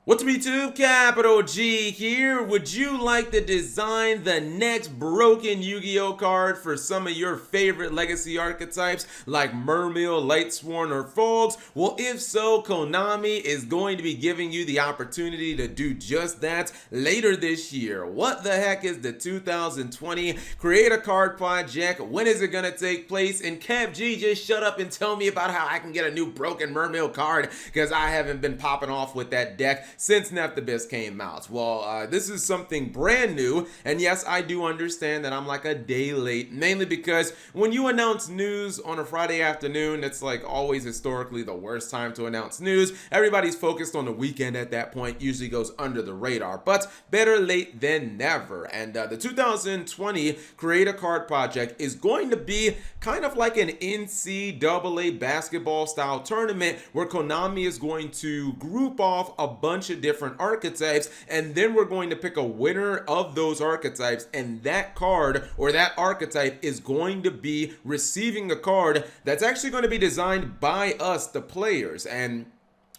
What's up YouTube? Capital G here. Would you like to design the next broken Yu-Gi-Oh card for some of your favorite legacy archetypes like Mermail, Lightsworn, or Frogs? Well, if so, Konami is going to be giving you the opportunity to do just that later this year. What the heck is the 2020 Create a Card Project? When is it going to take place? And Cap G, just shut up and tell me about how I can get a new broken Mermail card because I haven't been popping off with that deck since Nephthibis came out. Well, this is something brand new, and yes, I do understand that I'm like a day late, mainly because when you announce news on a Friday afternoon, it's like always historically the worst time to announce news. Everybody's focused on the weekend at that point, usually goes under the radar, but better late than never. And the 2020 Create a Card Project is going to be kind of like an NCAA basketball style tournament where Konami is going to group off a bunch of different archetypes, and then we're going to pick a winner of those archetypes, and that card or that archetype is going to be receiving a card that's actually going to be designed by us, the players. And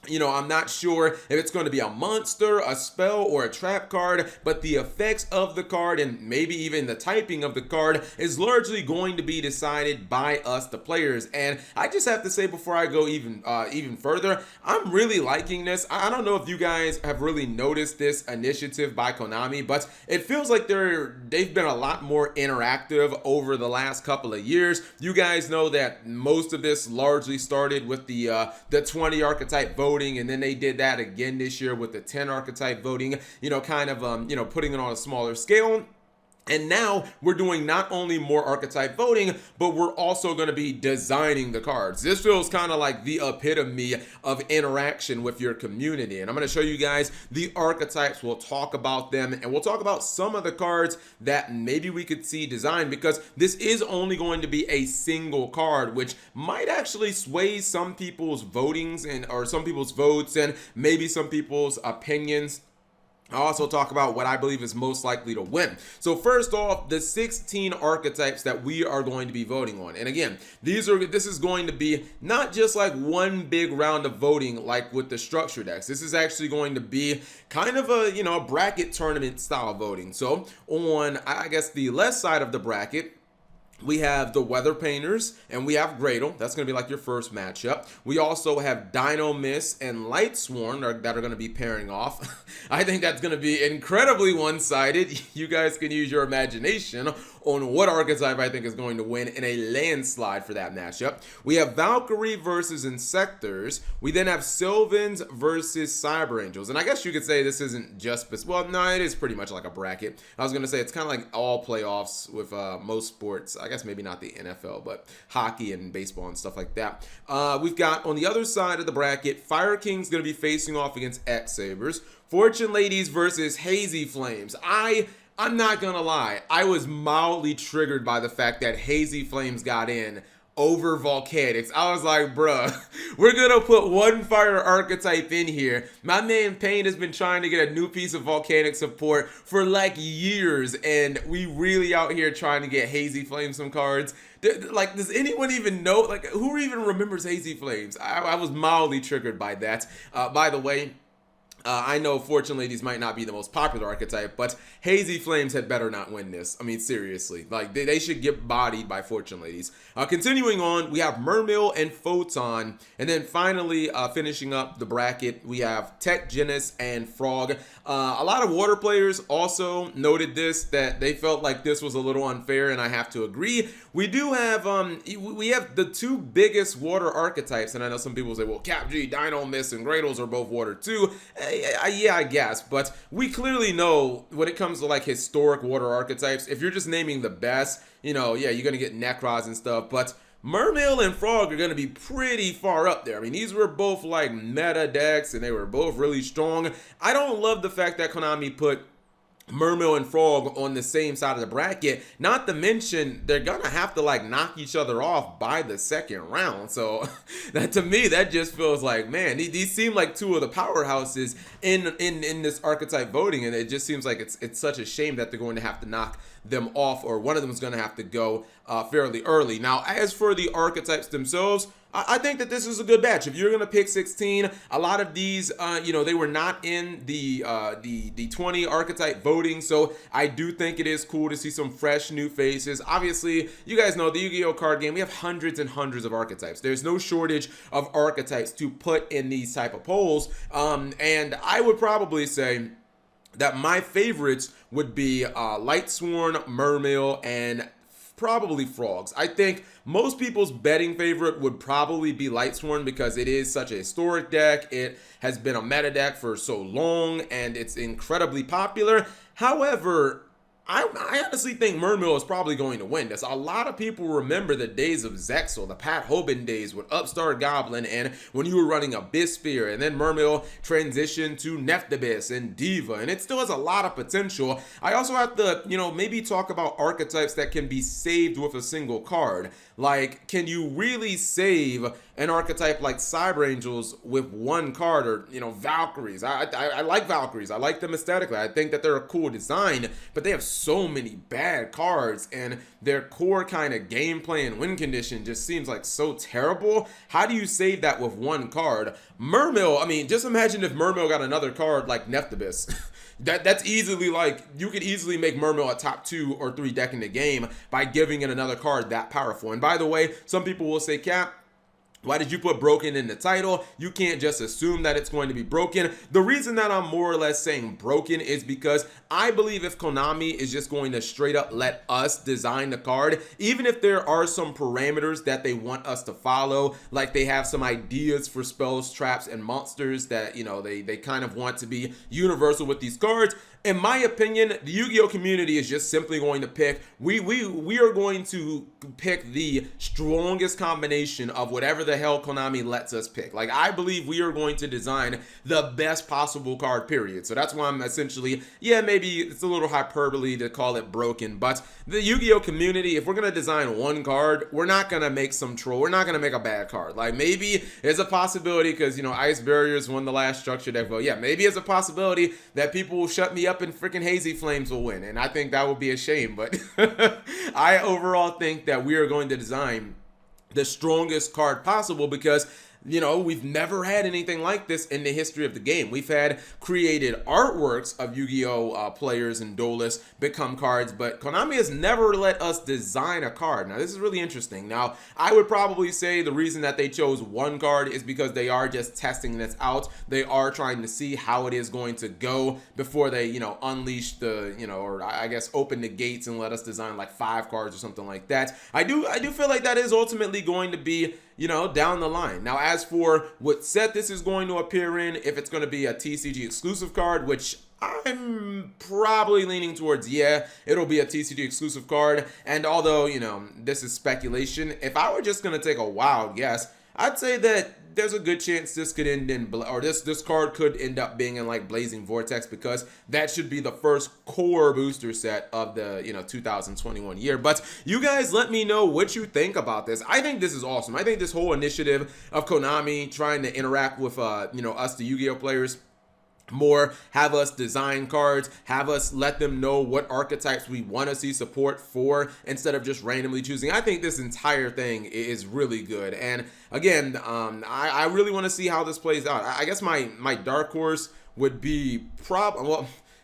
you know, I'm not sure if it's going to be a monster, a spell, or a trap card, but the effects of the card and maybe even the typing of the card is largely going to be decided by us, the players. And I just have to say before I go even further, I'm really liking this. I don't know if you guys have really noticed this initiative by Konami, but it feels like they've been a lot more interactive over the last couple of years. You guys know that most of this largely started with the 20 archetype voting, and then they did that again this year with the 10 archetype voting, you know, kind of, you know, putting it on a smaller scale. And now we're doing not only more archetype voting, but we're also going to be designing the cards. This feels kind of like the epitome of interaction with your community. And I'm going to show you guys the archetypes. We'll talk about them, and we'll talk about some of the cards that maybe we could see designed, because this is only going to be a single card, which might actually sway some people's votings or some people's votes and maybe some people's opinions. I'll also talk about what I believe is most likely to win. So first off, the 16 archetypes that we are going to be voting on. And again, this is going to be not just like one big round of voting like with the structure decks. This is actually going to be kind of a, you know, a bracket tournament style voting. So on, I guess, the left side of the bracket, we have the Weather Painters, and we have Gradle. That's going to be like your first matchup. We also have Dino Mist and Lightsworn that are going to be pairing off. I think that's going to be incredibly one-sided. You guys can use your imagination on what archetype I think is going to win in a landslide for that matchup. We have Valkyrie versus Insectors. We then have Sylvans versus Cyber Angels. And I guess you could say this isn't just, well, no, it is pretty much like a bracket. I was going to say it's kind of like all playoffs with most sports. I guess maybe not the NFL, but hockey and baseball and stuff like that. We've got on the other side of the bracket, Fire King's going to be facing off against X-Sabers. Fortune Ladies versus Hazy Flames. I'm not gonna lie, I was mildly triggered by the fact that Hazy Flames got in over Volcanics. I was like, bruh, we're gonna put one fire archetype in here. My man Payne has been trying to get a new piece of Volcanic support for like years, and we really out here trying to get Hazy Flames some cards. Like, does anyone even know? Like, who even remembers Hazy Flames? I was mildly triggered by that. By the way, I know Fortune Ladies might not be the most popular archetype, but Hazy Flames had better not win this. I mean, seriously. Like, they should get bodied by Fortune Ladies. Continuing on, we have Mermail and Photon. And then finally, finishing up the bracket, we have Tech Genis and Frog. A lot of water players also noted this, that they felt like this was a little unfair, and I have to agree. We do have, we have the two biggest water archetypes, and I know some people say, well, Cap G, Dino Mist, and Gradles are both water too. Yeah, I guess, but we clearly know when it comes to like historic water archetypes, if you're just naming the best, you know, yeah, you're gonna get Necros and stuff, but Mermail and Frog are going to be pretty far up there. I mean, these were both like meta decks, and they were both really strong. I don't love the fact that Konami put Mermail and Frog on the same side of the bracket, not to mention they're gonna have to like knock each other off by the second round. So that, to me, that just feels like, man, these seem like two of the powerhouses in this archetype voting, and it just seems like it's such a shame that they're going to have to knock them off, or one of them is going to have to go fairly early. Now, as for the archetypes themselves, I think that this is a good batch. If you're gonna pick 16, a lot of these, they were not in the 20 archetype voting, so I do think it is cool to see some fresh new faces. Obviously, you guys know the Yu-Gi-Oh card game. We have hundreds and hundreds of archetypes. There's no shortage of archetypes to put in these type of polls, and I would probably say that my favorites would be Lightsworn, Mermail, and probably Frogs. I think most people's betting favorite would probably be Lightsworn because it is such a historic deck. It has been a meta deck for so long and it's incredibly popular. However, I honestly think Mermail is probably going to win this. A lot of people remember the days of Zexal, the Pat Hoban days with Upstart Goblin, and when you were running Abyss Sphere, and then Mermail transitioned to Nephthybis and Diva, and it still has a lot of potential. I also have to, maybe talk about archetypes that can be saved with a single card. Like, can you really save an archetype like Cyber Angels with one card, or, Valkyries? I like Valkyries. I like them aesthetically. I think that they're a cool design, but they have so many bad cards, and their core kind of gameplay and win condition just seems like so terrible. How do you save that with one card? Mermail, I mean, just imagine if Mermail got another card like Nephthybis. That's easily, like, you could easily make Mermail a top 2 or 3 deck in the game by giving it another card that powerful. And by the way, some people will say, Cap, why did you put broken in the title? You can't just assume that it's going to be broken. The reason that I'm more or less saying broken is because I believe if Konami is just going to straight up let us design the card, even if there are some parameters that they want us to follow, like they have some ideas for spells, traps, and monsters that, they kind of want to be universal with these cards. In my opinion, the Yu-Gi-Oh community is just simply going to pick, we are going to pick the strongest combination of whatever the hell Konami lets us pick. Like, I believe we are going to design the best possible card, period. So that's why I'm essentially, maybe it's a little hyperbole to call it broken, but the Yu-Gi-Oh community, if we're going to design one card, we're not going to make some troll. We're not going to make a bad card. Like, maybe it's a possibility because, Ice Barriers won the last structure deck vote. Yeah, maybe it's a possibility that people will shut me up and freaking Hazy Flames will win, and I think that would be a shame, but I overall think that we are going to design the strongest card possible because we've never had anything like this in the history of the game. We've had created artworks of Yu-Gi-Oh players and duelists become cards, but Konami has never let us design a card. Now, this is really interesting. Now, I would probably say the reason that they chose one card is because they are just testing this out. They are trying to see how it is going to go before they, unleash the, or I guess open the gates and let us design like 5 cards or something like that. I do feel like that is ultimately going to be, down the line. Now, as for what set this is going to appear in, if it's going to be a TCG exclusive card, which I'm probably leaning towards, it'll be a TCG exclusive card. And although, this is speculation, if I were just going to take a wild guess, I'd say that there's a good chance this could end in, or this card could end up being in like Blazing Vortex, because that should be the first core booster set of the 2021 year. But you guys let me know what you think about this. I think this is awesome. I think this whole initiative of Konami trying to interact with us, the Yu-Gi-Oh players, more, have us design cards, have us let them know what archetypes we want to see support for instead of just randomly choosing. I think this entire thing is really good. And again, I really want to see how this plays out. I guess my dark horse would be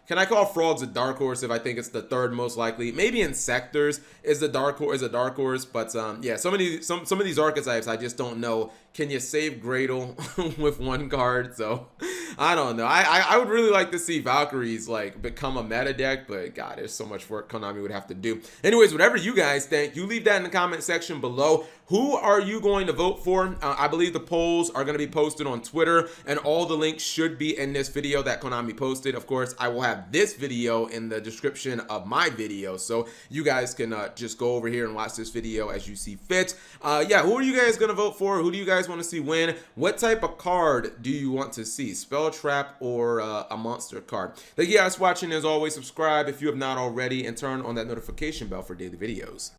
can I call Frogs a dark horse if I think it's the third most likely? Maybe Insectors is a dark horse, but some of these archetypes I just don't know. Can you save Gradle with one card? So I don't know. I would really like to see Valkyries like become a meta deck, but God, there's so much work Konami would have to do. Anyways, whatever you guys think, you leave that in the comment section below. Who are you going to vote for? I believe the polls are going to be posted on Twitter, and all the links should be in this video that Konami posted. Of course, I will have this video in the description of my video, so you guys can just go over here and watch this video as you see fit. Who are you guys going to vote for? Who do you guys want to see win? What type of card do you want to see? Spell Trap or a monster card? Thank you guys for watching. As always, subscribe if you have not already, and turn on that notification bell for daily videos.